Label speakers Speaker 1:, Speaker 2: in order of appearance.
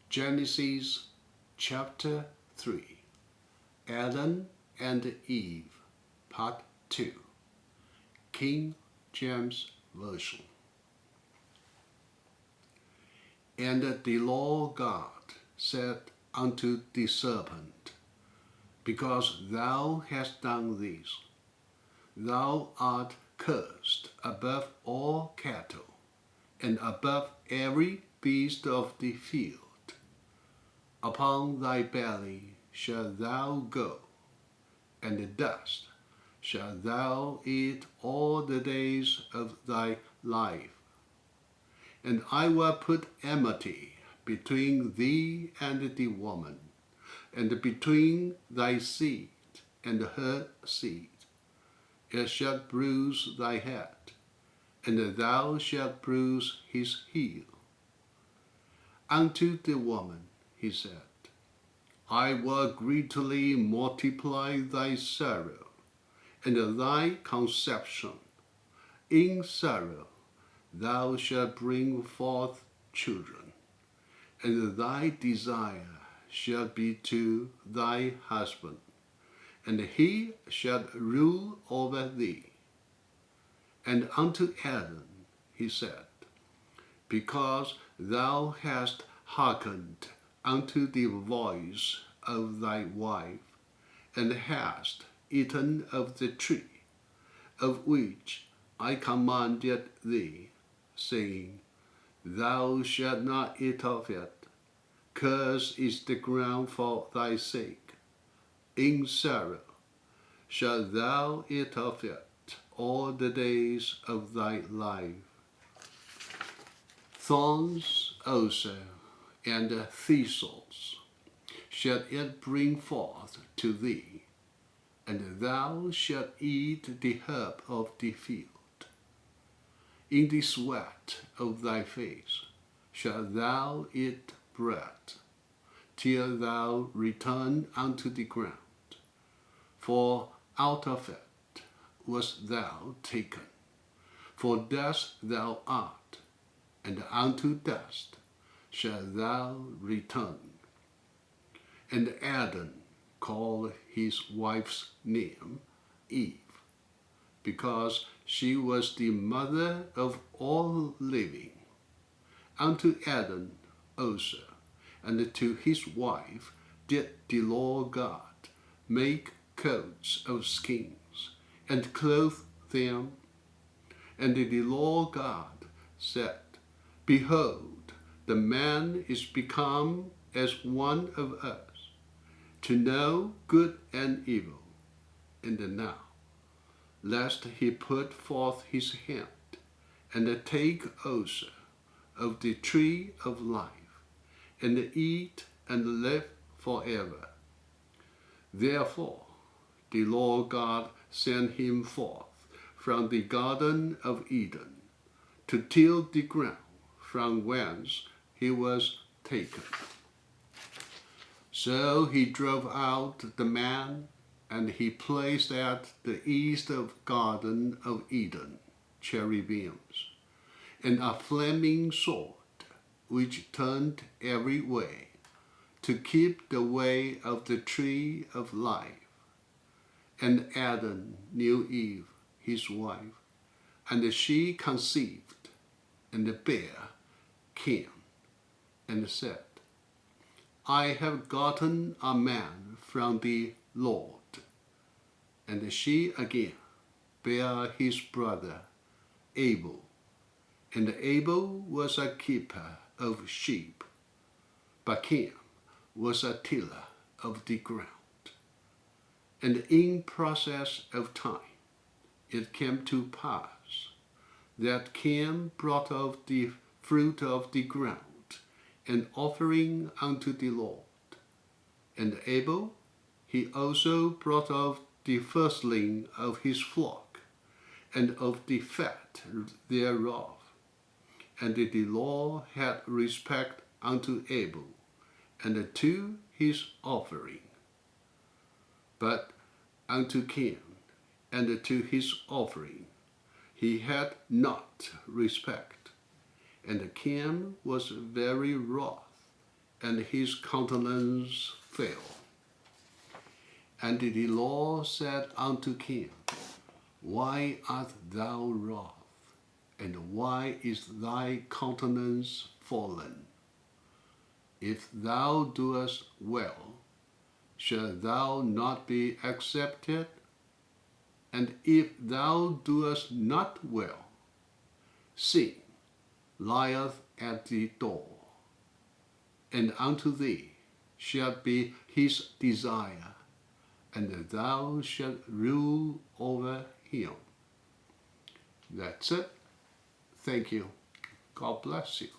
Speaker 1: Genesis chapter 3, Adam and Eve, part 2, King James Version. And the Lord God said unto the serpent, Because thou hast done this, thou art cursed above all cattle, and above every beast of the field. Upon thy belly shalt thou go, and the dust shalt thou eat all the days of thy life. And I will put enmity between thee and the woman, and between thy seed and her seed. It shall bruise thy head, and thou shalt bruise his heel. Unto the woman he said, I will greatly multiply thy sorrow and thy conception. In sorrow thou shalt bring forth children, and thy desire shall be to thy husband, and he shall rule over thee. And unto Adam he said, Because thou hast hearkened unto the voice of thy wife, and hast eaten of the tree, of which I commanded thee, saying, Thou shalt not eat of it. Cursed is the ground for thy sake. In sorrow shalt thou eat of it all the days of thy life. Thorns also and thistles shall it bring forth to thee, and thou shalt eat the herb of the field. In the sweat of thy face shalt thou eat bread, till thou return unto the ground. For out of it wast thou taken, for dust thou art, and unto dust shalt thou return. And Adam called his wife's name Eve, because she was the mother of all living. Unto Adam also, and to his wife, did the Lord God make coats of skins, and clothe them. And the Lord God said, Behold, the man is become as one of us, to know good and evil. And now, lest he put forth his hand, and take also of the tree of life, and eat and live forever. Therefore the Lord God sent him forth from the Garden of Eden, to till the ground from whence he was taken. So he drove out the man, and he placed at the east of Garden of Eden cherubims, and a flaming sword, which turned every way, to keep the way of the tree of life. And Adam knew Eve, his wife, and she conceived, and bare Cain, and said, I have gotten a man from the Lord. And she again bare his brother Abel, and Abel was a keeper of sheep, but Cain was a tiller of the ground. And in process of time it came to pass that Cain brought of the fruit of the ground an offering unto the Lord. And Abel, he also brought of the firstling of his flock, and of the fat thereof. And the Lord had respect unto Abel, and to his offering. But unto Cain, and to his offering, he had not respect. And Cain was very wroth, and his countenance fell. And the Lord said unto him, Why art thou wroth? And why is thy countenance fallen? If thou doest well, shalt thou not be accepted? And if thou doest not well, sin lieth at the door, and unto thee shall be his desire, and thou shalt rule over him. That's it. Thank you. God bless you.